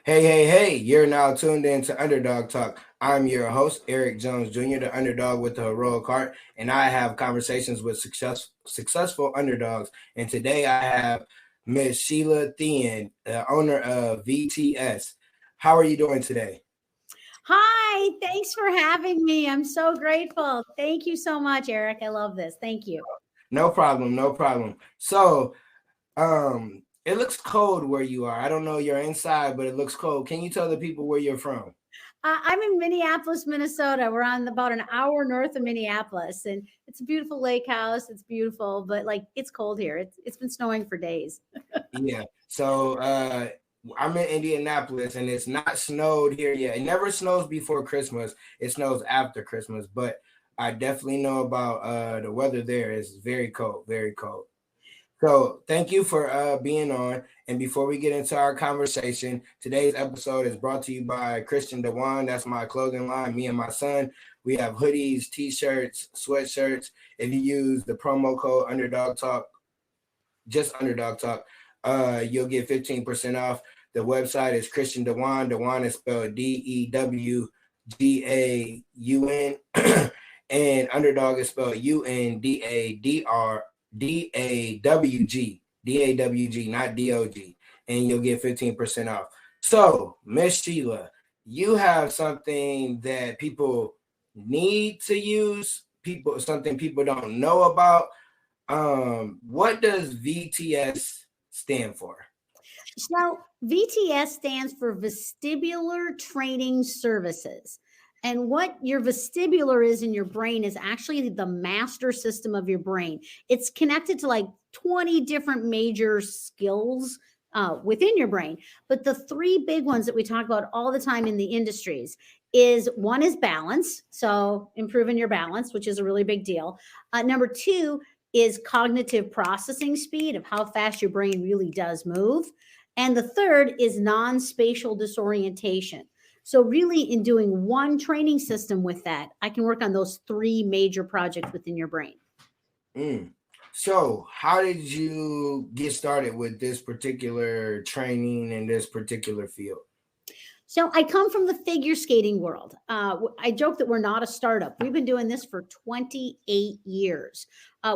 Hey, hey, hey, you're now tuned in to Underdog Talk. I'm your host, Eric Jones Jr., the underdog with the heroic heart, and I have conversations with successful underdogs. And today I have Miss Sheila Thelen, the owner of VTS. How are you doing today? Hi, thanks for having me. I'm so grateful. Thank you so much, Eric. I love this. Thank you. No problem, no problem. So, it looks cold where you are. I don't know you're inside, but it looks cold. Can you tell the people where you're from? I'm in Minneapolis, Minnesota. We're on about an hour north of Minneapolis, and it's a beautiful lake house. It's beautiful, but it's cold here. It's been snowing for days. Yeah. So I'm in Indianapolis and it's not snowed here yet. It never snows before Christmas. It snows after Christmas, but I definitely know about the weather there is very cold, very cold. So thank you for being on. And before we get into our conversation, today's episode is brought to you by Christian Dewan. That's my clothing line. Me and my son, we have hoodies, t-shirts, sweatshirts. If you use the promo code Underdog Talk, just Underdog Talk, you'll get 15% off. The website is Christian Dewan. Dewan is spelled Dewgaun. And Underdog is spelled UNDADRDAWG, not DOG. And you'll get 15% off. So, Miss Sheila, you have something that people need to use, something people don't know about. What does VTS stand for? So, VTS stands for Vestibular Training Services. And what your vestibular is in your brain is actually the master system of your brain. It's connected to like 20 different major skills within your brain. But the three big ones that we talk about all the time in the industries is one is balance. So, improving your balance, which is a really big deal. Number two is cognitive processing speed of how fast your brain really does move. And the third is non-spatial disorientation. So really in doing one training system with that, I can work on those three major projects within your brain. Mm. So, how did you get started with this particular training in this particular field? So I come from the figure skating world. I joke that we're not a startup. We've been doing this for 28 years.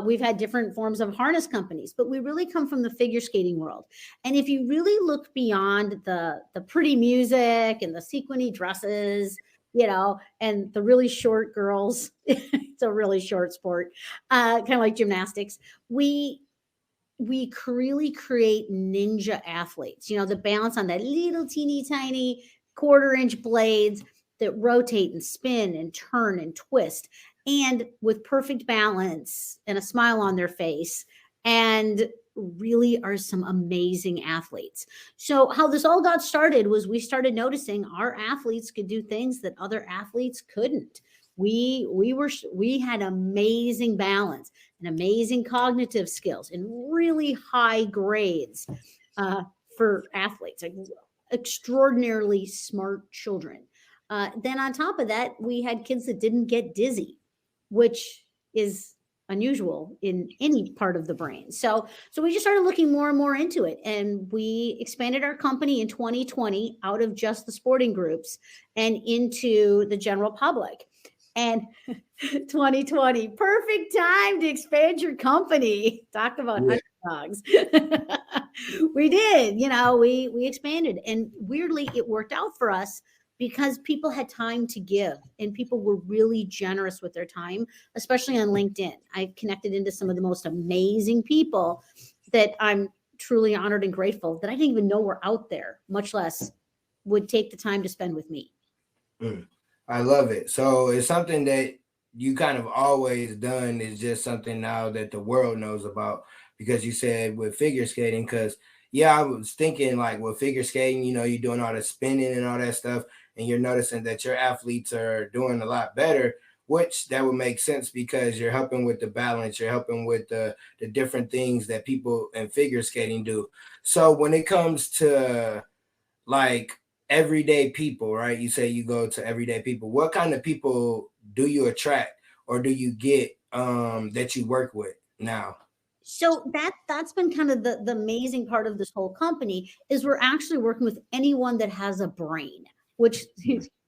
We've had different forms of harness companies, but we really come from the figure skating world. And if you really look beyond the pretty music and the sequiny dresses, and the really short girls, it's a really short sport, kind of like gymnastics. We really create ninja athletes, the balance on that little teeny tiny quarter-inch blades that rotate and spin and turn and twist, and with perfect balance and a smile on their face, and really are some amazing athletes. So how this all got started was we started noticing our athletes could do things that other athletes couldn't. We had amazing balance and amazing cognitive skills and really high grades for athletes, like extraordinarily smart children. Then on top of that, we had kids that didn't get dizzy, which is unusual in any part of the brain. So we just started looking more and more into it, and we expanded our company in 2020 out of just the sporting groups and into the general public. And 2020, perfect time to expand your company. Talk about underdogs. We did, we expanded, and weirdly it worked out for us because people had time to give and people were really generous with their time, especially on LinkedIn. I connected into some of the most amazing people that I'm truly honored and grateful that I didn't even know were out there, much less would take the time to spend with me. I love it. So it's something that you kind of always done, is just something now that the world knows about, because you said with figure skating, because I was thinking like with figure skating, you're doing all the spinning and all that stuff, and you're noticing that your athletes are doing a lot better, which that would make sense because you're helping with the balance, you're helping with the different things that people in figure skating do. So when it comes to like everyday people, right? You say you go to everyday people. What kind of people do you attract or do you get that you work with now? So that's been kind of the amazing part of this whole company is we're actually working with anyone that has a brain, which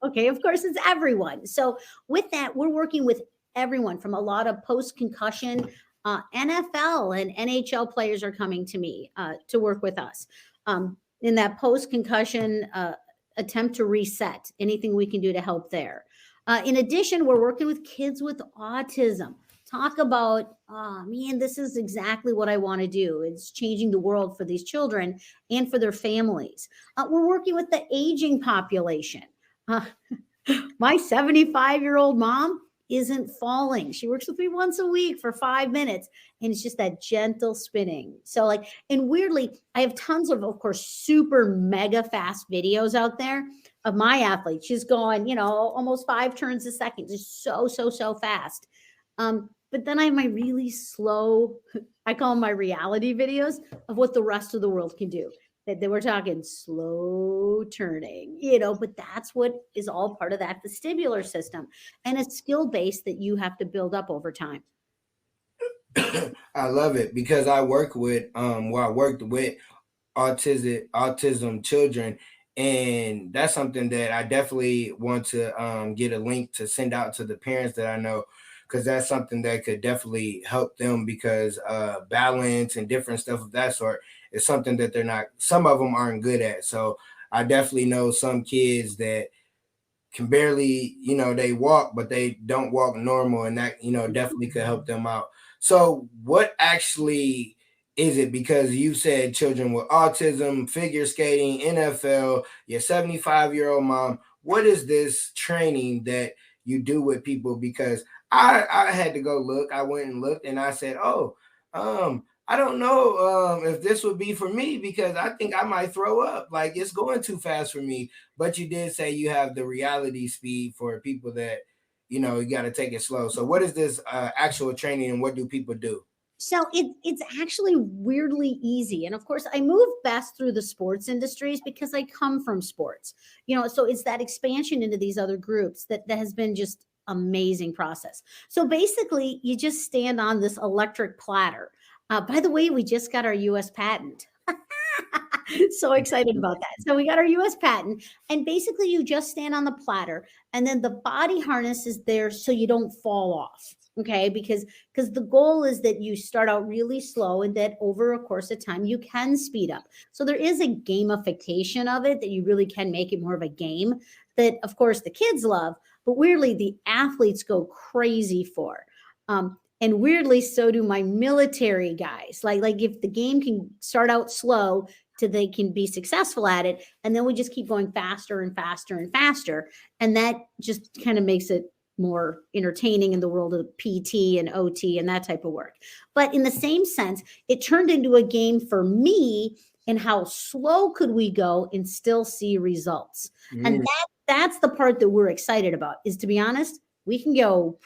okay, of course it's everyone. So with that, we're working with everyone from a lot of post-concussion NFL and NHL players are coming to me to work with us in that post-concussion attempt to reset. Anything we can do to help there. In addition, we're working with kids with autism. Talk about, oh man, this is exactly what I want to do. It's changing the world for these children and for their families. We're working with the aging population. My 75-year-old mom isn't falling. She works with me once a week for 5 minutes, and it's just that gentle spinning. So like, and weirdly, I have tons of course, super mega fast videos out there of my athlete. She's going, almost 5 turns a second, just so fast. But then I have my really slow, I call them my reality videos of what the rest of the world can do. That they were talking slow turning, but that's what is all part of that vestibular system and a skill base that you have to build up over time. I love it because I worked with autism children, and that's something that I definitely want to get a link to send out to the parents that I know, because that's something that could definitely help them, because balance and different stuff of that sort is something that some of them aren't good at. So I definitely know some kids that can barely, they walk, but they don't walk normal, and that, definitely could help them out. So what actually is it? Because you said children with autism, figure skating, NFL, your 75-year-old mom. What is this training that you do with people? Because I had to go look. I went and looked, and I said, I don't know if this would be for me, because I think I might throw up. Like, it's going too fast for me. But you did say you have the reality speed for people that, you got to take it slow. So what is this actual training, and what do people do? So it's actually weirdly easy. And of course, I move best through the sports industries because I come from sports, so it's that expansion into these other groups that has been just amazing process. So basically, you just stand on this electric platter. By the way, we just got our US patent. So excited about that. So we got our US patent, and basically you just stand on the platter, and then the body harness is there so you don't fall off. Okay, because the goal is that you start out really slow, and that over a course of time you can speed up. So there is a gamification of it, that you really can make it more of a game that of course the kids love, but weirdly the athletes go crazy for. And weirdly, so do my military guys. Like if the game can start out slow to they can be successful at it, and then we just keep going faster and faster and faster, and that just kind of makes it more entertaining in the world of PT and OT and that type of work. But in the same sense, it turned into a game for me, and how slow could we go and still see results. And that's the part that we're excited about, is, to be honest, we can go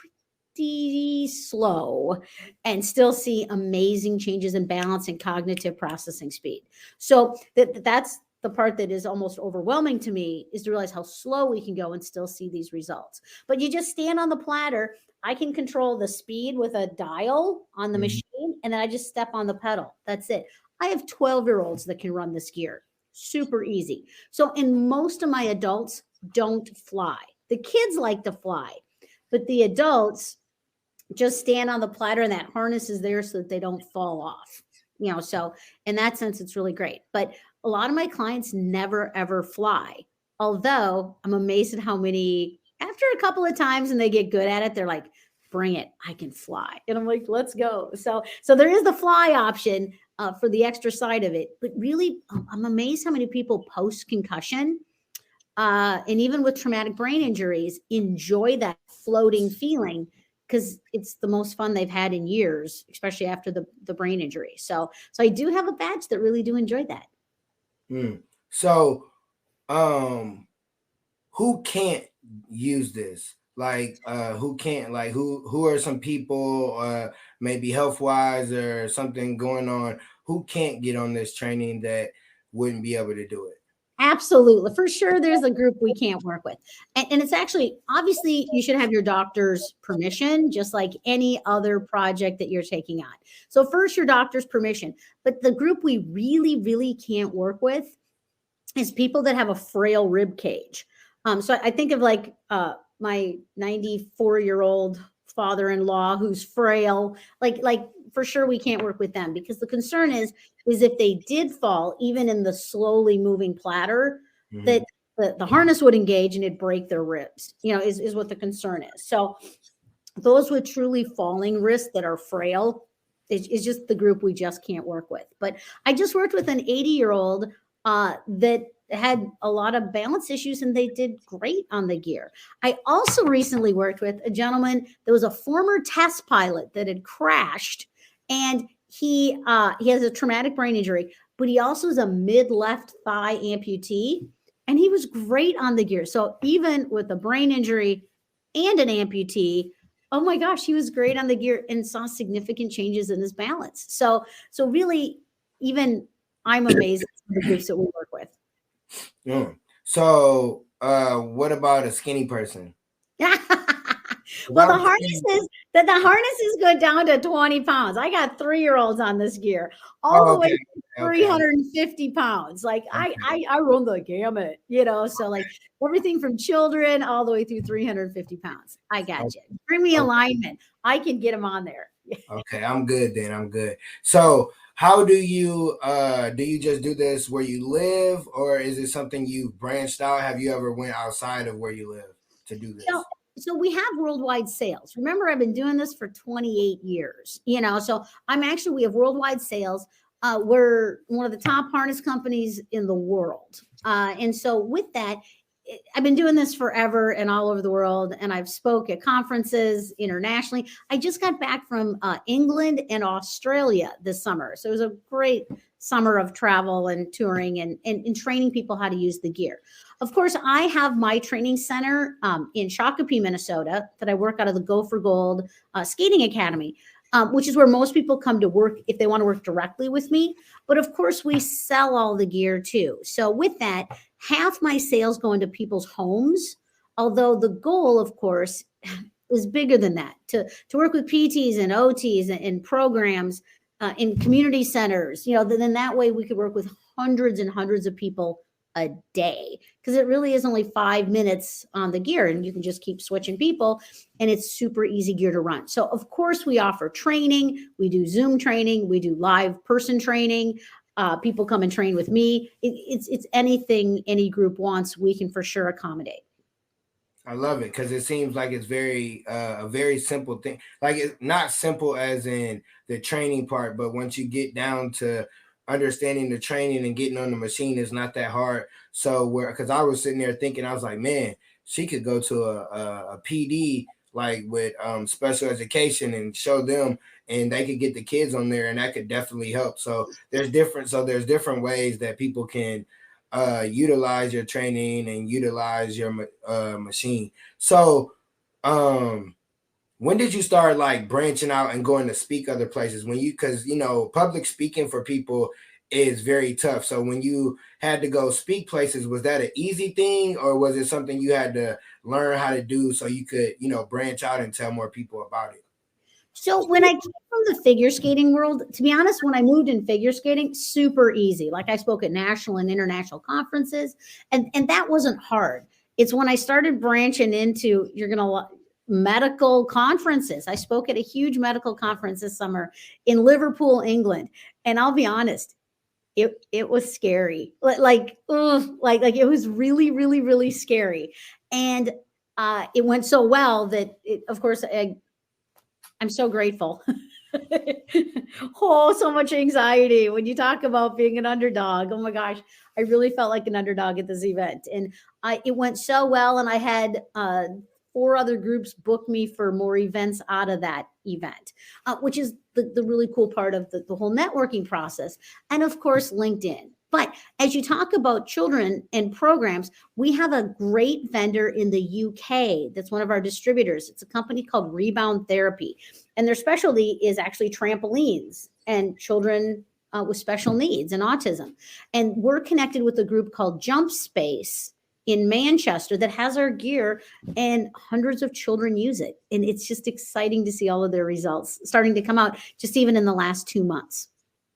pretty slow and still see amazing changes in balance and cognitive processing speed. So that's the part that is almost overwhelming to me, is to realize how slow we can go and still see these results. But you just stand on the platter. I can control the speed with a dial on the machine, and then I just step on the pedal. That's it. I have 12-year-olds that can run this gear. Super easy. So, and most of my adults don't fly. The kids like to fly, but the adults just stand on the platter, and that harness is there so that they don't fall off. So in that sense, it's really great. But a lot of my clients never, ever fly. Although I'm amazed at how many, after a couple of times and they get good at it, they're like, bring it, I can fly. And I'm like, let's go. So there is the fly option for the extra side of it. But really, I'm amazed how many people post-concussion and even with traumatic brain injuries enjoy that floating feeling, because it's the most fun they've had in years, especially after the brain injury. So I do have a batch that really do enjoy that. So, who can't use this? Like, who can't? Like, who are some people, maybe health wise or something going on, who can't get on this training that wouldn't be able to do it? Absolutely. For sure, there's a group we can't work with. And it's actually, obviously, you should have your doctor's permission, just like any other project that you're taking on. So first, your doctor's permission. But the group we really, really can't work with is people that have a frail rib cage. So I think of like my 94-year-old father-in-law who's frail, like for sure we can't work with them, because the concern is if they did fall, even in the slowly moving platter, that the harness would engage and it'd break their ribs, is what the concern is. So those with truly falling wrists that are frail is just the group we just can't work with. But I just worked with an 80-year-old that had a lot of balance issues, and they did great on the gear. I also recently worked with a gentleman that was a former test pilot that had crashed, and he has a traumatic brain injury, but he also is a mid-left thigh amputee, and he was great on the gear. So even with a brain injury and an amputee, oh my gosh, he was great on the gear and saw significant changes in his balance. So really, even I'm amazed at the groups that we work with. So what about a skinny person? Well, the harnesses go down to 20 pounds. I got 3-year-olds on this gear, all the way to 350 pounds. Like I run the gamut, so like everything from children all the way through 350 pounds. I got you. Bring me alignment. I can get them on there. Okay, I'm good then. I'm good. So how do you just do this where you live, or is it something you've branched out? Have you ever went outside of where you live to do this? So we have worldwide sales. Remember, I've been doing this for 28 years, so we have worldwide sales. We're one of the top harness companies in the world. And so with that, I've been doing this forever and all over the world, and I've spoke at conferences internationally. I just got back from England and Australia this summer. So it was a great summer of travel and touring and training people how to use the gear. Of course, I have my training center in Shakopee, Minnesota, that I work out of the Go for Gold Skating Academy, which is where most people come to work if they want to work directly with me. But of course, we sell all the gear too. So with that, half my sales go into people's homes, although the goal, of course, is bigger than that, to work with PTs and OTs and programs in community centers, then that way we could work with hundreds and hundreds of people a day, because it really is only 5 minutes on the gear and you can just keep switching people, and it's super easy gear to run. So of course we offer training, we do Zoom training, we do live person training. People come and train with me. It's anything any group wants, we can for sure accommodate. I love it, because it seems like it's a very simple thing. Like, it's not simple as in the training part, but once you get down to understanding the training and getting on the machine, is not that hard. So because I was sitting there thinking, I was like, man, she could go to a PD like with special education and show them, and they could get the kids on there, and that could definitely help. So there's different ways that people can utilize your training and utilize your machine. So when did you start like branching out and going to speak other places? Because public speaking for people is very tough. So when you had to go speak places, was that an easy thing, or was it something you had to learn how to do so you could branch out and tell more people about it? So when I came from the figure skating world, to be honest, when I moved in figure skating, super easy. Like, I spoke at national and international conferences, and that wasn't hard. It's when I started branching into, medical conferences. I spoke at a huge medical conference this summer in Liverpool, England. And I'll be honest, it was scary. Like it was really, really, really scary. And it went so well that, of course, I'm so grateful. Oh, so much anxiety when you talk about being an underdog. Oh my gosh, I really felt like an underdog at this event. And it went so well. And I had 4 other groups book me for more events out of that event, which is the really cool part of the whole networking process. And of course, LinkedIn. But as you talk about children and programs, we have a great vendor in the UK that's one of our distributors. It's a company called Rebound Therapy, and their specialty is actually trampolines and children with special needs and autism. And we're connected with a group called Jump Space in Manchester that has our gear, and hundreds of children use it. And it's just exciting to see all of their results starting to come out just even in the last 2 months.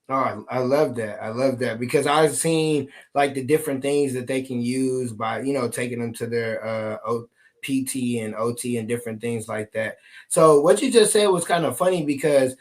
Oh, I love that. I love that because I've seen like the different things that they can use by, taking them to their PT and OT and different things like that. So what you just said was kind of funny because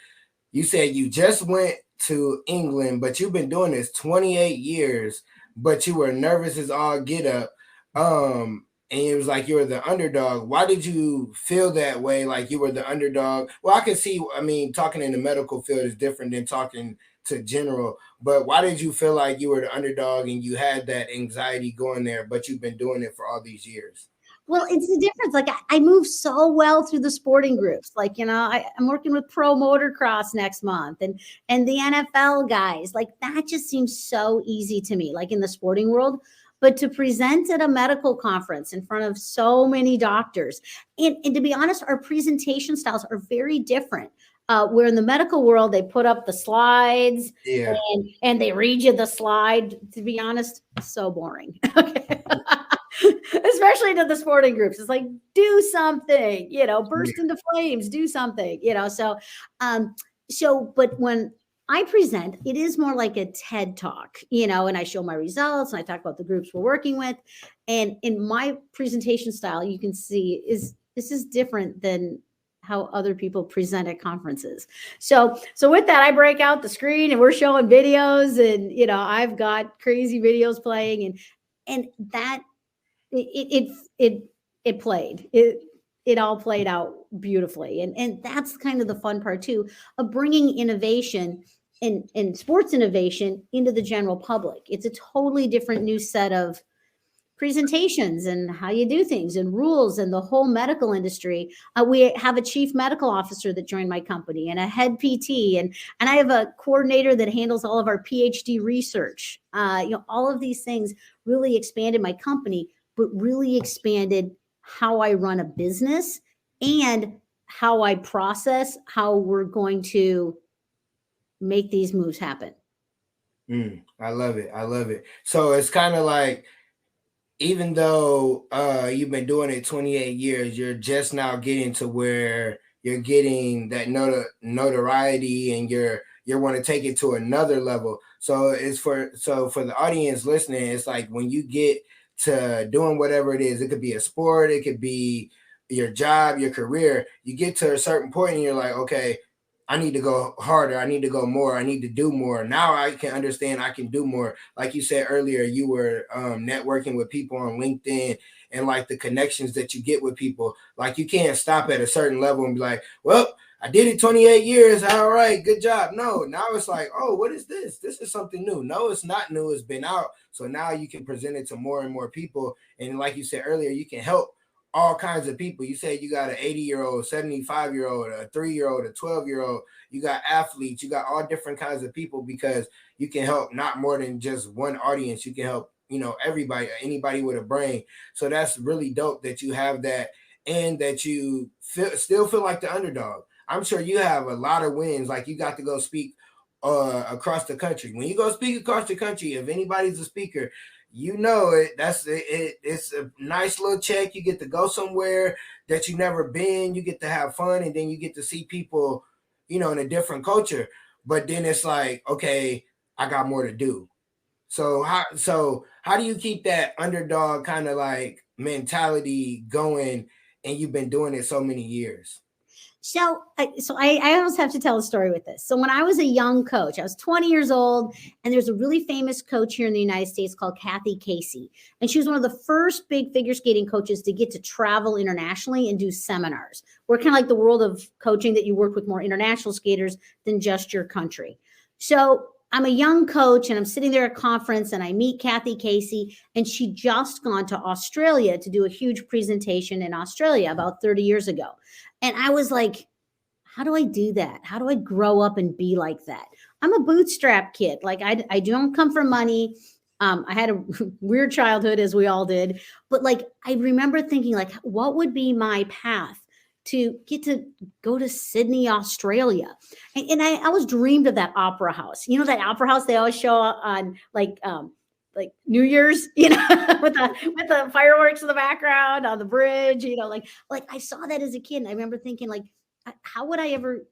you said you just went to England, but you've been doing this 28 years, but you were nervous as all get up. And it was like you were the underdog. Why did you feel that way? Like you were the underdog? Well, I can see, talking in the medical field is different than talking to general, but why did you feel like you were the underdog and you had that anxiety going there, but you've been doing it for all these years? Well, it's the difference. Like I move so well through the sporting groups. Like, I'm working with pro motocross next month and the NFL guys. Like that just seems so easy to me, like in the sporting world. But to present at a medical conference in front of so many doctors, and to be honest, our presentation styles are very different. Where in the medical world, they put up the slides and they read you the slide. To be honest, so boring. Okay. Especially to the sporting groups. It's like, do something, burst into flames, do something, but when I present, it is more like a TED talk, and I show my results and I talk about the groups we're working with. And in my presentation style, you can see this is different than how other people present at conferences. So with that, I break out the screen and we're showing videos and, I've got crazy videos playing and that it played. It all played out beautifully. And that's kind of the fun part too, of bringing innovation and sports innovation into the general public. It's a totally different new set of presentations and how you do things and rules and the whole medical industry. We have a chief medical officer that joined my company and a head PT. And I have a coordinator that handles all of our PhD research. All of these things really expanded my company, but really expanded how I run a business and how I process how we're going to make these moves happen. I love it. I love it. So it's kind of like, even though you've been doing it 28 years, you're just now getting to where you're getting that notoriety and you want to take it to another level. So for the audience listening, it's like when you get to doing whatever it is, it could be a sport, it could be your job, your career, you get to a certain point and you're like, okay, I need to go harder. I need to go more. I need to do more. Now I can understand I can do more. Like you said earlier, you were networking with people on LinkedIn and like the connections that you get with people. Like you can't stop at a certain level and be like, well, I did it 28 years. All right, good job. No, now it's like, oh, what is this? This is something new. No, it's not new. It's been out. So now you can present it to more and more people. And like you said earlier, you can help all kinds of people. You say you got an 80-year-old, 75-year-old, a 3-year-old, a 12-year-old. You got athletes. You got all different kinds of people because you can help not more than just one audience. You can help, everybody, anybody with a brain. So that's really dope that you have that and that you still feel like the underdog. I'm sure you have a lot of wins. Like you got to go speak across the country. When you go speak across the country, if anybody's a speaker, it's a nice little check. You get to go somewhere that you never been. You get to have fun, and then you get to see people, in a different culture. But then it's like, okay, I got more to do. So how do you keep that underdog kind of like mentality going? And you've been doing it so many years. So I almost have to tell a story with this. So when I was a young coach, I was 20 years old, and there's a really famous coach here in the United States called Kathy Casey. And she was one of the first big figure skating coaches to get to travel internationally and do seminars. We're kind of like the world of coaching that you work with more international skaters than just your country. So I'm a young coach and I'm sitting there at a conference and I meet Kathy Casey, and she just gone to Australia to do a huge presentation in Australia about 30 years ago. And I was like, how do I do that? How do I grow up and be like that? I'm a bootstrap kid. Like I don't come from money. I had a weird childhood, as we all did. But like, I remember thinking like, what would be my path to get to go to Sydney, Australia. And I always dreamed of that opera house. You know, that opera house they always show on like New Year's, you know, with the fireworks in the background on the bridge, you know, like I saw that as a kid. And I remember thinking, like, how would I ever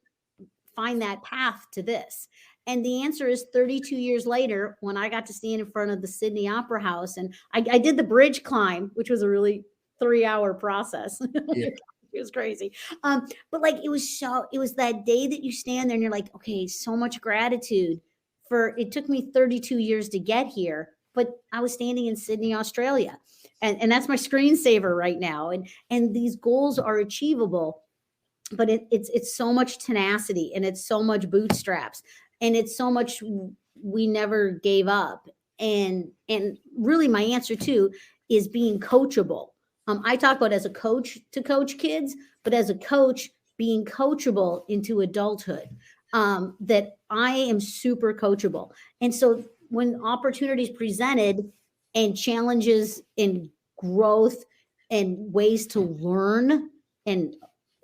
find that path to this? And the answer is 32 years later, when I got to stand in front of the Sydney Opera House, and I did the bridge climb, which was a really 3-hour process. Yeah. It was crazy. But like, it was that day that you stand there and you're like, okay, so much gratitude it took me 32 years to get here, but I was standing in Sydney, Australia. And that's my screensaver right now. And these goals are achievable, but it's so much tenacity, and it's so much bootstraps, and it's so much we never gave up. And really my answer too is being coachable. I talk about as a coach to coach kids, but as a coach being coachable into adulthood, that I am super coachable. And so when opportunities presented and challenges and growth and ways to learn, and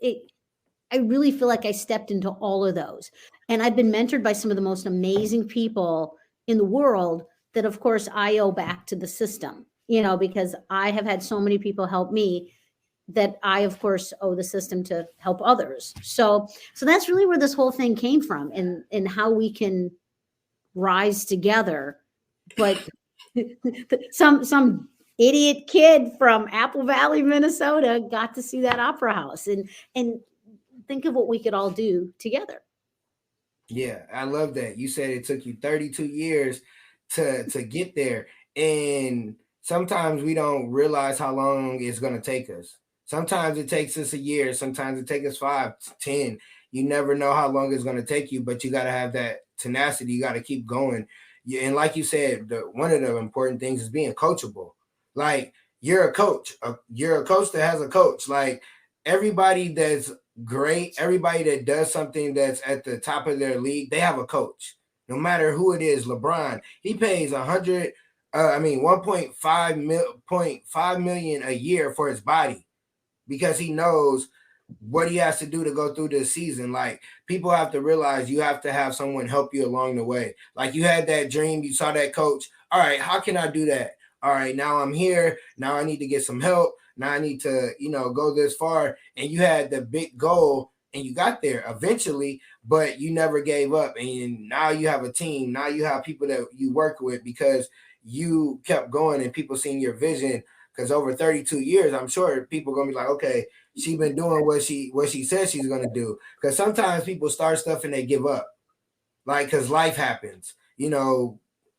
I really feel like I stepped into all of those. And I've been mentored by some of the most amazing people in the world that, of course, I owe back to the system, you know, because I have had so many people help me that I, of course, owe the system to help others. So that's really where this whole thing came from, and how we can rise together. But some idiot kid from Apple Valley, Minnesota got to see that opera house, and think of what we could all do together. Yeah, I love that. You said it took you 32 years to get there. And sometimes we don't realize how long it's going to take us. Sometimes it takes us a year. Sometimes it takes us 5, 10. You never know how long it's going to take you, but you got to have that tenacity. You got to keep going. And like you said, one of the important things is being coachable. Like, you're a coach. You're a coach that has a coach. Like, everybody that's great, everybody that does something that's at the top of their league, they have a coach. No matter who it is. LeBron, he pays 1.5 million a year for his body, because he knows what he has to do to go through this season. Like, people have to realize you have to have someone help you along the way. Like, you had that dream, you saw that coach. All right, how can I do that? All right, now I'm here. Now I need to get some help. Now I need to, go this far. And you had the big goal, and you got there eventually, but you never gave up. And now you have a team. Now you have people that you work with, because you kept going and people seeing your vision. Because over 32 years, I'm sure people are going to be like, okay, she's been doing what she said she's going to do. Because sometimes people start stuff and they give up. Like, because life happens,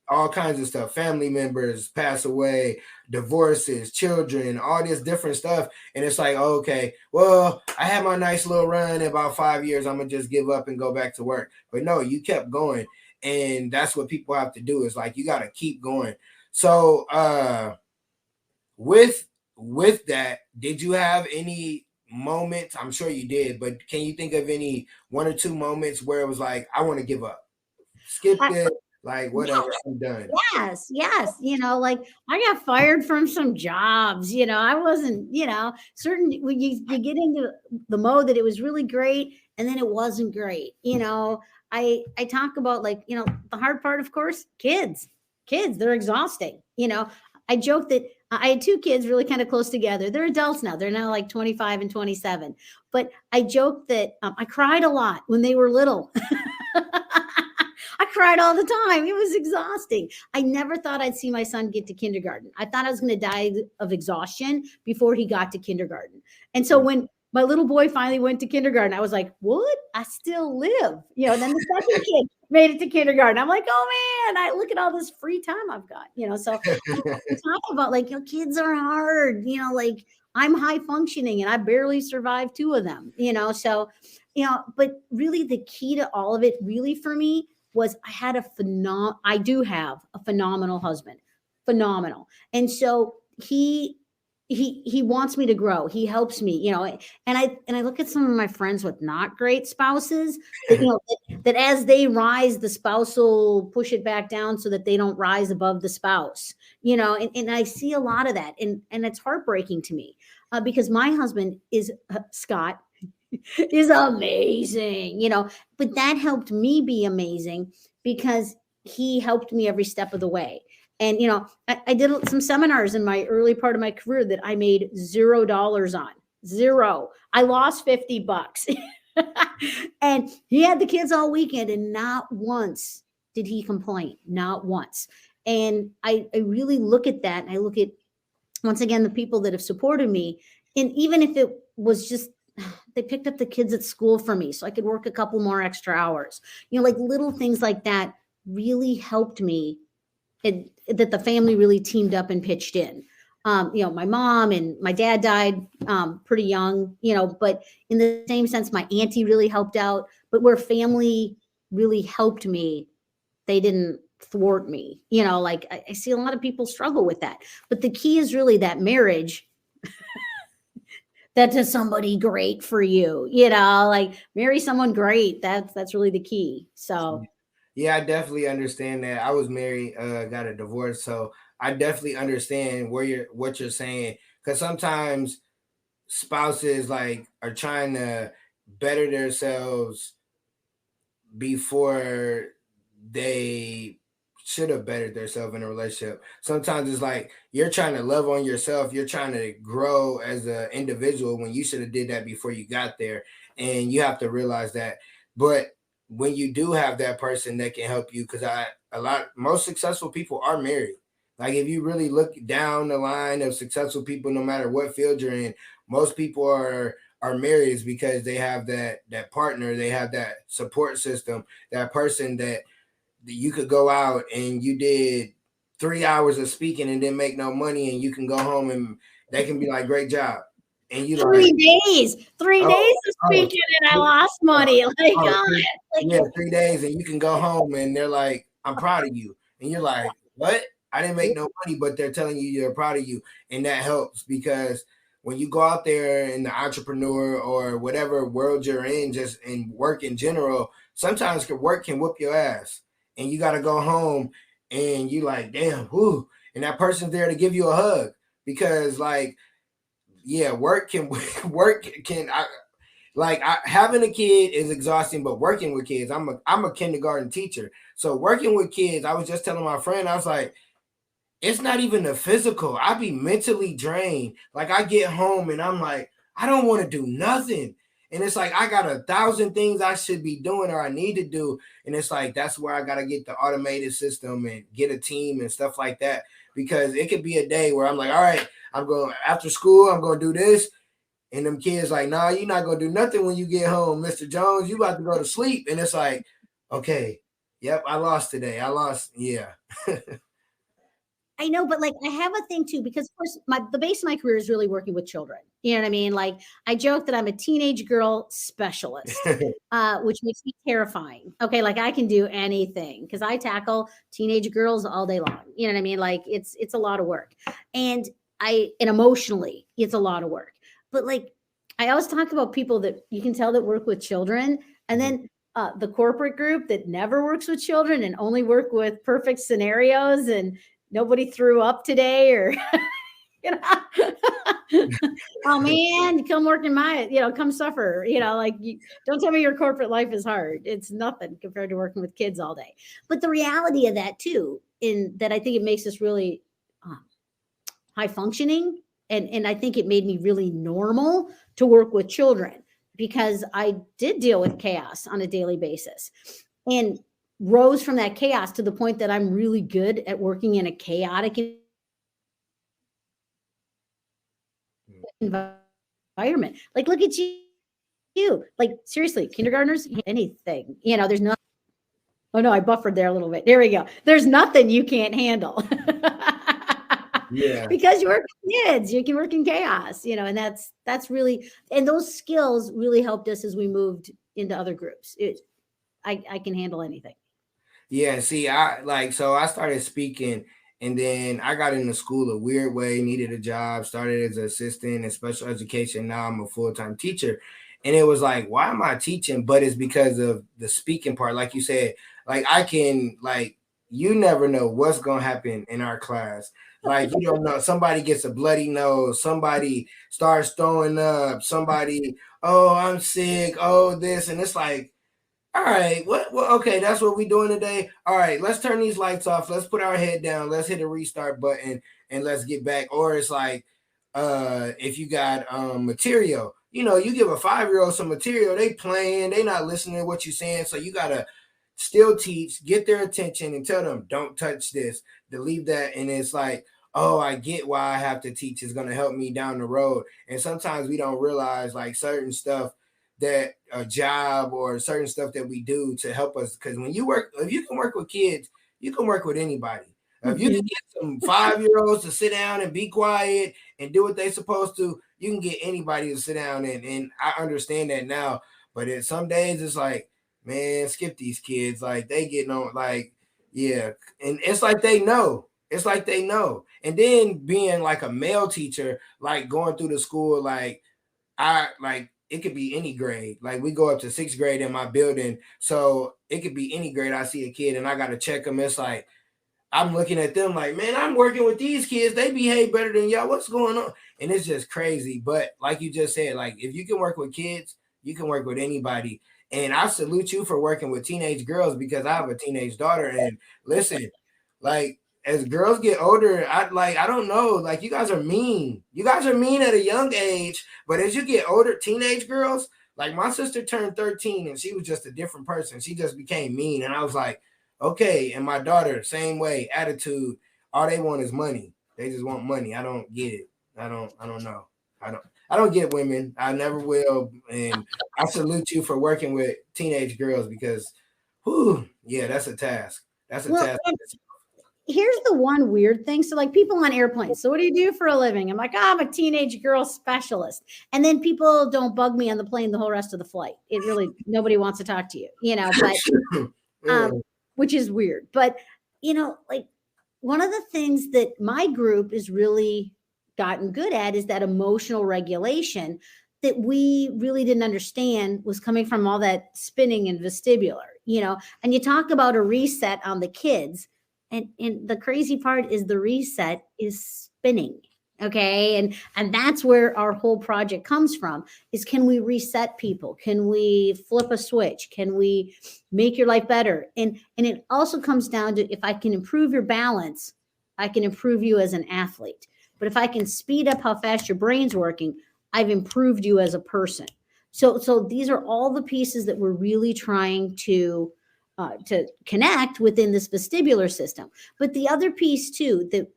all kinds of stuff. Family members pass away, divorces, children, all this different stuff. And it's like, okay, well, I had my nice little run in about 5 years. I'm going to just give up and go back to work. But no, you kept going. And that's what people have to do, is like, you got to keep going. So with that, did you have any moments? I'm sure you did, but can you think of any 1 or 2 moments where it was like, I want to give up, skip it? Like, whatever, I'm done. Yes. Like, I got fired from some jobs. I wasn't, certain when you get into the mode that it was really great and then it wasn't great. I talk about, like, the hard part, of course, kids, they're exhausting. I joke that I had 2 kids really kind of close together. They're adults now. They're now like 25 and 27. But I joke that I cried a lot when they were little. I cried all the time. It was exhausting. I never thought I'd see my son get to kindergarten. I thought I was going to die of exhaustion before he got to kindergarten. And so when my little boy finally went to kindergarten, I was like, what? I still live. Then the second kid made it to kindergarten. I'm like, oh man, I look at all this free time I've got. So I talk about, like, kids are hard. Like, I'm high functioning and I barely survived 2 of them. So but really the key to all of it, really for me, was I do have a phenomenal husband, phenomenal. And so he wants me to grow. He helps me, and I look at some of my friends with not great spouses that, that as they rise, the spouse will push it back down so that they don't rise above the spouse, and I see a lot of that. And it's heartbreaking to me, because my husband is Scott. is amazing, you know, but that helped me be amazing because he helped me every step of the way. And, you know, I did some seminars in my early part of my career that I made $0 on. Zero. I lost $50. And he had the kids all weekend and not once did he complain, not once. And I really look at that, and I look at, once again, the people that have supported me. And even if it was just, they picked up the kids at school for me so I could work a couple more extra hours, you know, like little things like that really helped me. That the family really teamed up and pitched in. You know, my mom and my dad died pretty young, you know, but in the same sense, my auntie really helped out. But where family really helped me, they didn't thwart me. You know, like I see a lot of people struggle with that. But the key is really that marriage that does somebody great for you, you know, like marry someone great. That's really the key. So yeah, I definitely understand that. I was married, got a divorce, so I definitely understand what you're saying. Because sometimes spouses like are trying to better themselves before they should have bettered themselves in a relationship. Sometimes it's like you're trying to love on yourself, you're trying to grow as an individual when you should have did that before you got there, and you have to realize that. But when you do have that person that can help you, because most successful people are married. Like if you really look down the line of successful people, no matter what field you're in, most people are married is because they have that partner, they have that support system, that person that you could go out and you did 3 hours of speaking and didn't make no money, and you can go home and they can be like, great job. And you 3 days, 3 days oh, of speaking and I lost money. Like, yeah, 3 days, and you can go home and they're like, I'm proud of you. And you're like, what? I didn't make no money, but they're telling you they're proud of you. And that helps because when you go out there in the entrepreneur or whatever world you're in, just in work in general, sometimes work can whoop your ass. And you got to go home and you like, damn, whoo. And that person's there to give you a hug because like, yeah, work can having a kid is exhausting, but working with kids, I'm a kindergarten teacher. So working with kids, I was just telling my friend, I was like, it's not even the physical. I be mentally drained. Like I get home and I'm like, I don't want to do nothing. And it's like I got 1,000 things I should be doing or I need to do. And it's like that's where I gotta get the automated system and get a team and stuff like that. Because it could be a day where I'm like, all right, I'm going after school, I'm gonna do this. And them kids like, nah, you're not gonna do nothing when you get home, Mr. Jones. You about to go to sleep. And it's like, okay, yep, I lost today. I lost, yeah. I know, but like I have a thing too, because of course the base of my career is really working with children. You know what I mean? Like I joke that I'm a teenage girl specialist, which makes me terrifying. Okay, like I can do anything because I tackle teenage girls all day long. You know what I mean? Like it's a lot of work, and emotionally it's a lot of work. But like I always talk about people that you can tell that work with children, and then the corporate group that never works with children and only work with perfect scenarios and nobody threw up today or you know oh man, come work in my, you know, come suffer, you know, like don't tell me your corporate life is hard. It's nothing compared to working with kids all day. But the reality of that too, in that I think it makes us really high functioning, and I think it made me really normal to work with children because I did deal with chaos on a daily basis and rose from that chaos to the point that I'm really good at working in a chaotic environment. Like, look at you. Like, seriously, kindergartners, anything. You know, there's no. Oh no, I buffered there a little bit. There we go. There's nothing you can't handle. Yeah. Because you work with kids, you can work in chaos, you know, and that's really, and those skills really helped us as we moved into other groups. I can handle anything. Yeah, see, so I started speaking and then I got into school a weird way, needed a job, started as an assistant in special education. Now I'm a full-time teacher. And it was like, why am I teaching? But it's because of the speaking part. Like you said, like I can, like, you never know what's gonna happen in our class. Like, you don't know, somebody gets a bloody nose, somebody starts throwing up, somebody, oh, I'm sick, oh, this, and it's like, all right, what okay, that's what we're doing today. All right, let's turn these lights off, let's put our head down, let's hit a restart button, and let's get back. Or it's like, if you got material, you give a 5-year-old some material, they playing, they not listening to what you're saying, so you gotta still teach, get their attention, and tell them, don't touch this, delete that. And it's like, oh, I get why I have to teach. It's going to help me down the road. And sometimes we don't realize like certain stuff, that a job or certain stuff that we do to help us. Because when you work, if you can work with kids, you can work with anybody. If you can get some 5-year-olds to sit down and be quiet and do what they're supposed to, you can get anybody to sit down. And I understand that now. But some days it's like, man, skip these kids. Like, they getting on, like, yeah. And it's like they know. It's like they know. And then being like a male teacher, like going through the school, like it could be any grade. Like, we go up to 6th grade in my building. So it could be any grade. I see a kid and I got to check them. It's like, I'm looking at them like, man, I'm working with these kids. They behave better than y'all. What's going on? And it's just crazy. But like you just said, like, if you can work with kids, you can work with anybody. And I salute you for working with teenage girls, because I have a teenage daughter. And listen, like, as girls get older, I don't know, like, you guys are mean. You guys are mean at a young age, but as you get older, teenage girls, like my sister turned 13 and she was just a different person. She just became mean. And I was like, okay. And my daughter, same way, attitude. All they want is money. They just want money. I don't get it. I don't know. I don't get women. I never will. And I salute you for working with teenage girls, because whew, yeah, that's a task. That's a task. Here's the one weird thing. So, like, people on airplanes. So what do you do for a living? I'm like, I'm a teenage girl specialist. And then people don't bug me on the plane the whole rest of the flight. It really, nobody wants to talk to you, but which is weird. But, like, one of the things that my group is really gotten good at is that emotional regulation that we really didn't understand was coming from all that spinning and vestibular, and you talk about a reset on the kids. And the crazy part is the reset is spinning. Okay. And that's where our whole project comes from, is, can we reset people? Can we flip a switch? Can we make your life better? And it also comes down to, if I can improve your balance, I can improve you as an athlete. But if I can speed up how fast your brain's working, I've improved you as a person. So these are all the pieces that we're really trying to connect within this vestibular system. But the other piece too, that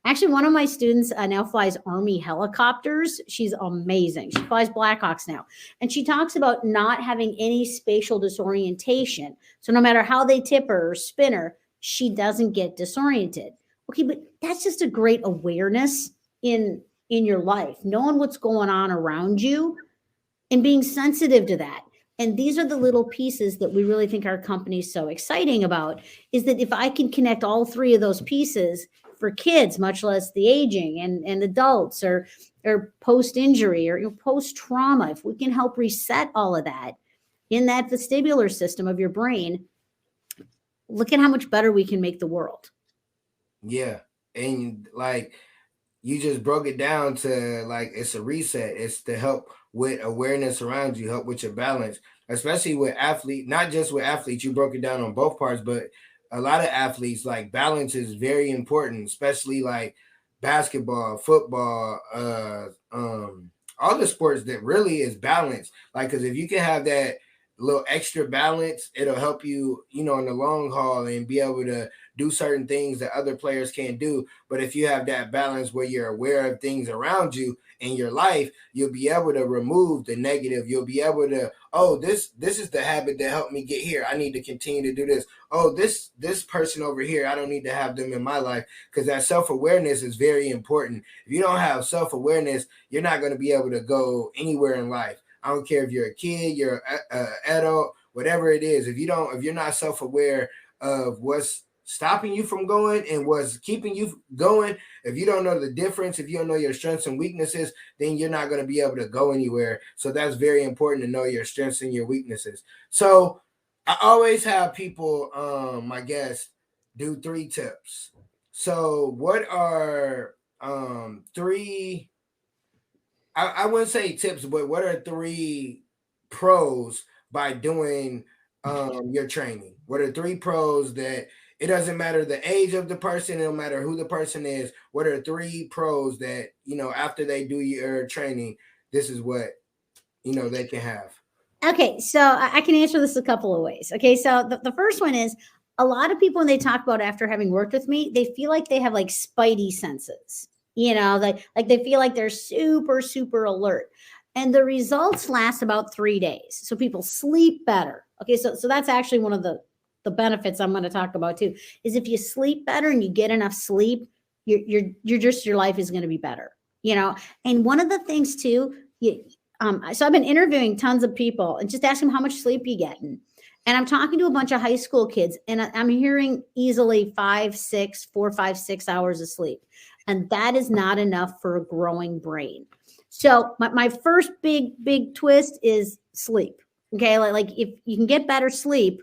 actually one of my students now flies Army helicopters. She's amazing. She flies Blackhawks now. And she talks about not having any spatial disorientation. So no matter how they tip her or spin her, she doesn't get disoriented. Okay, but that's just a great awareness in your life, knowing what's going on around you and being sensitive to that. And these are the little pieces that we really think our company is so exciting about, is that if I can connect all three of those pieces for kids, much less the aging and adults or post-injury or post-trauma, if we can help reset all of that in that vestibular system of your brain, look at how much better we can make the world. Yeah. And like, you just broke it down to, like, it's a reset. It's to help with awareness around you, help with your balance, especially with athletes, not just with athletes. You broke it down on both parts, but a lot of athletes, like, balance is very important, especially like basketball, football, all the sports that really is balance. Like, because if you can have that little extra balance, it'll help you, in the long haul, and be able to do certain things that other players can't do. But if you have that balance where you're aware of things around you in your life, you'll be able to remove the negative. You'll be able to, oh, this is the habit that helped me get here. I need to continue to do this. Oh, this person over here, I don't need to have them in my life, because that self-awareness is very important. If you don't have self-awareness, you're not going to be able to go anywhere in life. I don't care if you're a kid, you're an adult, whatever it is. If you're not self-aware of what's stopping you from going and what's keeping you going, if you don't know the difference, if you don't know your strengths and weaknesses, then you're not going to be able to go anywhere. So that's very important, to know your strengths and your weaknesses. So I always have people, my guests, do 3 tips. So what are three, I wouldn't say tips, but what are three pros by doing your training? What are three pros that it doesn't matter the age of the person, it don't matter who the person is. What are three pros that, after they do your training, this is what, they can have? Okay, so I can answer this a couple of ways. Okay, so the first one is a lot of people when they talk about after having worked with me, they feel like they have like spidey senses. Like they feel like they're super, super alert. And the results last about 3 days. So people sleep better. Okay, so that's actually one of the benefits I'm going to talk about too, is if you sleep better and you get enough sleep, your life is going to be better. And one of the things too, so I've been interviewing tons of people and just asking them how much sleep you get. And I'm talking to a bunch of high school kids and I'm hearing easily 4, 5, 6 hours of sleep. And that is not enough for a growing brain. So my first big twist is sleep. Okay. Like if you can get better sleep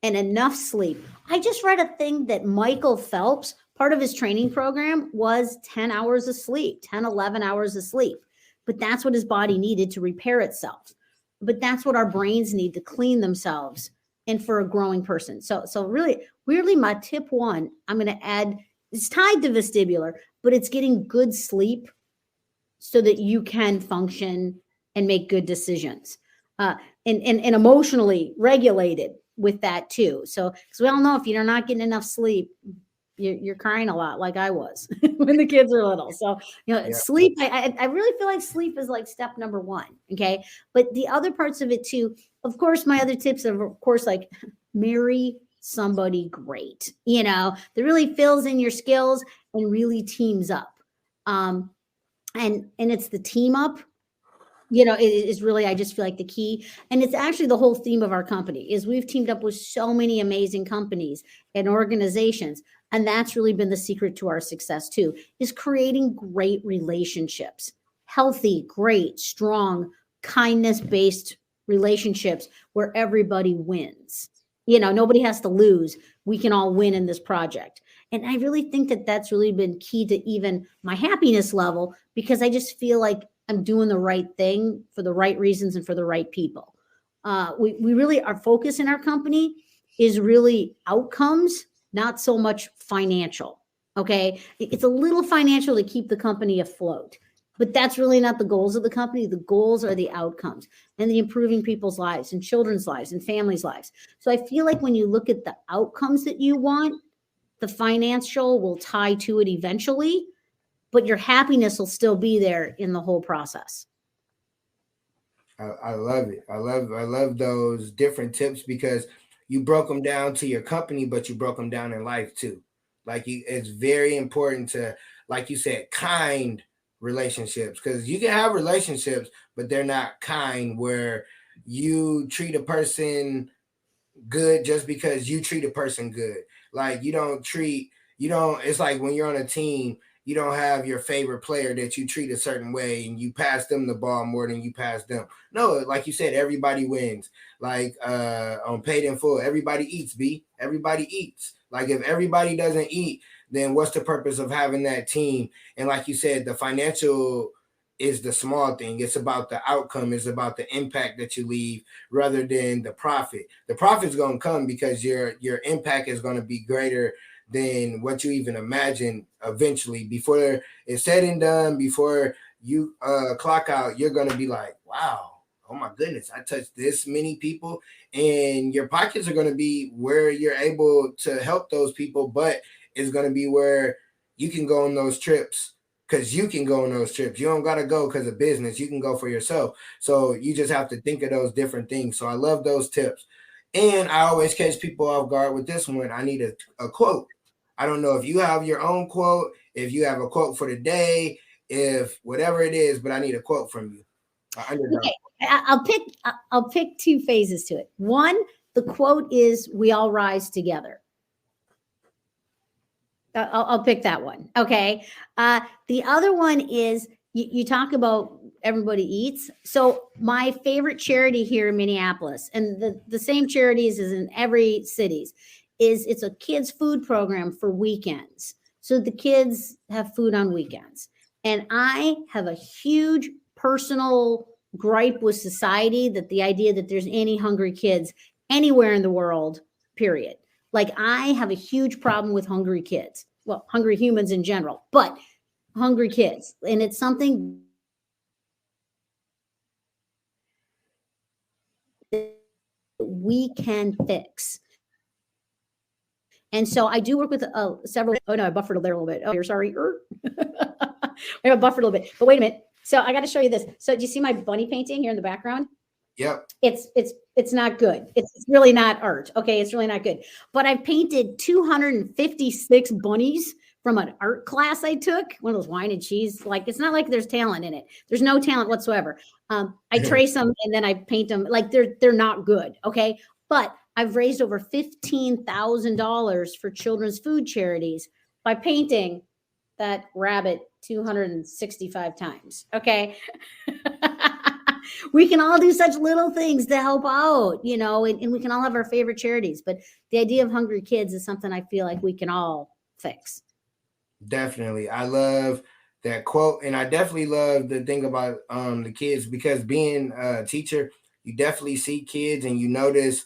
and enough sleep. I just read a thing that Michael Phelps, part of his training program was 10 hours of sleep, 10, 11 hours of sleep. But that's what his body needed to repair itself. But that's what our brains need to clean themselves and for a growing person. So really, weirdly, my tip one, I'm going to add, it's tied to vestibular, but it's getting good sleep so that you can function and make good decisions. And emotionally regulated with that too. So, because we all know if you're not getting enough sleep, you're crying a lot, like I was when the kids are little. So, sleep, I really feel like sleep is like step number one. Okay. But the other parts of it too, of course, my other tips are, of course, like marry somebody great, that really fills in your skills and really teams up. And it's the team up, it is really, I just feel like the key. And it's actually the whole theme of our company is we've teamed up with so many amazing companies and organizations. And that's really been the secret to our success too, is creating great relationships, healthy, great, strong, kindness-based relationships where everybody wins. Nobody has to lose. We can all win in this project. And I really think that that's really been key to even my happiness level, because I just feel like I'm doing the right thing for the right reasons and for the right people. We really, our focus in our company is really outcomes, not so much financial. Okay. It's a little financial to keep the company afloat, but that's really not the goals of the company. The goals are the outcomes and the improving people's lives and children's lives and families' lives. So I feel like when you look at the outcomes that you want, the financial will tie to it eventually, but your happiness will still be there in the whole process. I love it. I love those different tips because you broke them down to your company, but you broke them down in life too. It's very important to, like you said, kind relationships, because you can have relationships, but they're not kind, where you treat a person good just because you treat a person good. Like it's like when you're on a team, you don't have your favorite player that you treat a certain way and you pass them the ball more than you pass them. No, like you said, everybody wins. Like on Paid in Full, everybody eats, everybody eats. Like if everybody doesn't eat, then what's the purpose of having that team? And like you said, the financial is the small thing. It's about the outcome. It's about the impact that you leave rather than the profit. The profit's going to come because your impact is going to be greater than what you even imagine eventually. Before it's said and done, before you clock out, you're going to be like, wow, oh my goodness, I touched this many people. And your pockets are going to be where you're able to help those people, but it's going to be where you can go on those trips. Because you can go on those trips. You don't got to go because of business. You can go for yourself. So you just have to think of those different things. So I love those tips. And I always catch people off guard with this one. I need a quote. I don't know if you have your own quote, if you have a quote for the day, if whatever it is, but I need a quote from you. Okay. I'll pick two phases to it. One, the quote is, "We all rise together." I'll pick that one. Okay. The other one is you talk about everybody eats. So my favorite charity here in Minneapolis, and the same charities as in every cities, is it's a kids food program for weekends. So the kids have food on weekends. And I have a huge personal gripe with society that the idea that there's any hungry kids anywhere in the world, period. Like I have a huge problem with hungry kids. Well, hungry humans in general, but hungry kids. And it's something we can fix. And so I do work with several. Oh no, I buffered there a little bit. Oh, you're sorry. I buffered a little bit. But wait a minute. So I got to show you this. So do you see my bunny painting here in the background? Yep. It's not good. It's really not art. Okay, it's really not good. But I painted 256 bunnies from an art class I took. One of those wine and cheese. Like it's not like there's talent in it. There's no talent whatsoever. I trace them and then I paint them. Like they're not good. Okay, but I've raised over $15,000 for children's food charities by painting that rabbit 265 times. Okay. We can all do such little things to help out, you know, and we can all have our favorite charities. But the idea of hungry kids is something I feel like we can all fix. Definitely. I love that quote. And I definitely love the thing about the kids, because being a teacher, you definitely see kids and you notice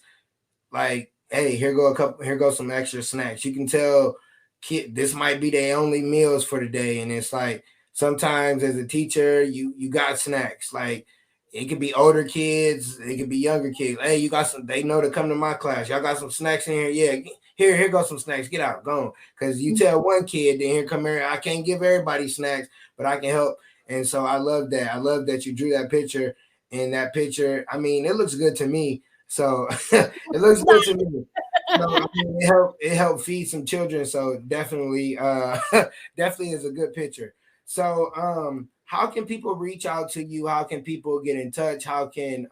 like, hey, here go some extra snacks. You can tell kid this might be their only meals for the day. And it's like sometimes as a teacher, you got snacks. Like it could be older kids, it could be younger kids. Hey, you got some, they know to come to my class. Y'all got some snacks in here. Yeah, here goes some snacks. Get out, go on. Because you tell one kid, then here come here. I can't give everybody snacks, but I can help. And so I love that. I love that you drew that picture. And that picture, I mean, it looks good to me. So it looks good to me. So, I mean, it helped feed some children. So definitely is a good picture. So how can people reach out to you? How can people get in touch? How can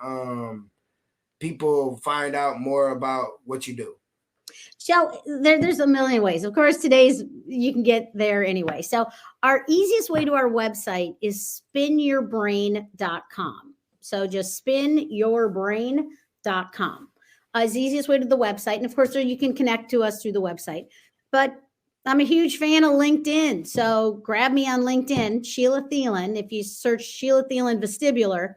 people find out more about what you do? So there's a million ways. Of course, you can get there anyway. So our easiest way to our website is spinyourbrain.com. So just spinyourbrain.com is the easiest way to the website. And of course, you can connect to us through the website. But I'm a huge fan of LinkedIn. So grab me on LinkedIn, Sheila Thelen. If you search Sheila Thelen Vestibular,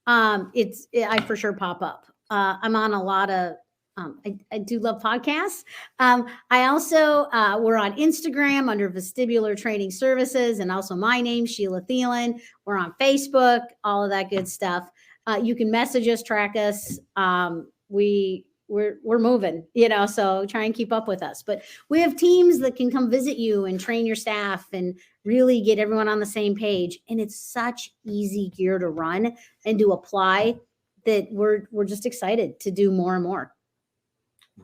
I for sure pop up. I'm on a lot of, I do love podcasts. I also, we're on Instagram under Vestibular Training Services, and also my name, Sheila Thelen. We're on Facebook, all of that good stuff. You can message us, track us. We're moving, you know, so try and keep up with us. But we have teams that can come visit you and train your staff and really get everyone on the same page. And it's such easy gear to run and to apply that we're just excited to do more and more.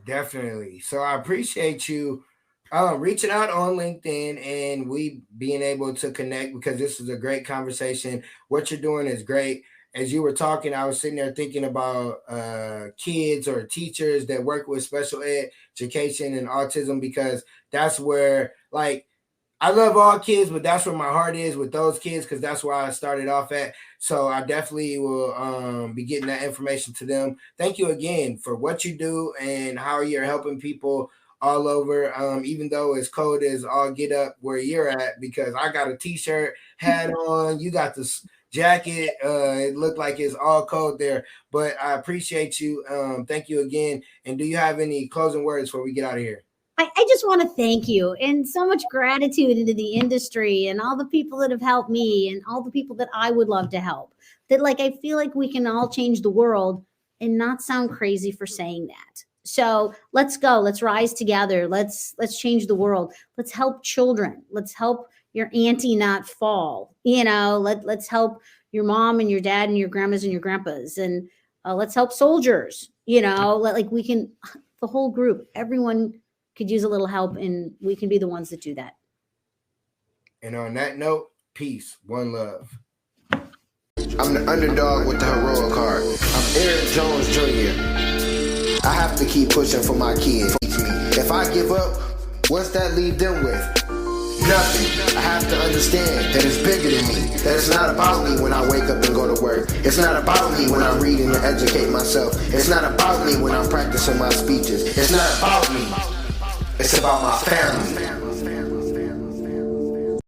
Definitely. So I appreciate you reaching out on LinkedIn and we being able to connect, because this is a great conversation. What you're doing is great. As you were talking, I was sitting there thinking about kids or teachers that work with special education and autism, because that's where, like, I love all kids, but that's where my heart is with those kids, because that's where I started off at. So I definitely will be getting that information to them. Thank you again for what you do and how you're helping people all over, even though it's cold as all get up where you're at, because I got a t-shirt, hat on, you got this jacket. It looked like it's all cold there, but I appreciate you. Thank you again. And do you have any closing words before we get out of here? I just want to thank you, and so much gratitude into the industry and all the people that have helped me and all the people that I would love to help. That, like, I feel like we can all change the world and not sound crazy for saying that. So let's go. Let's rise together. Let's change the world. Let's help children. Let's help your auntie not fall. You know, let's help your mom and your dad and your grandmas and your grandpas, and let's help soldiers. You know, like we can, the whole group, everyone could use a little help, and we can be the ones that do that. And on that note, peace, one love. I'm the underdog with the heroic heart. I'm Eric Jones Jr. I have to keep pushing for my kids. If I give up, what's that leave them with? Nothing. I have to understand that it's bigger than me. That it's not about me when I wake up and go to work. It's not about me when I'm reading and educate myself. It's not about me when I'm practicing my speeches. It's not about me. It's about my family.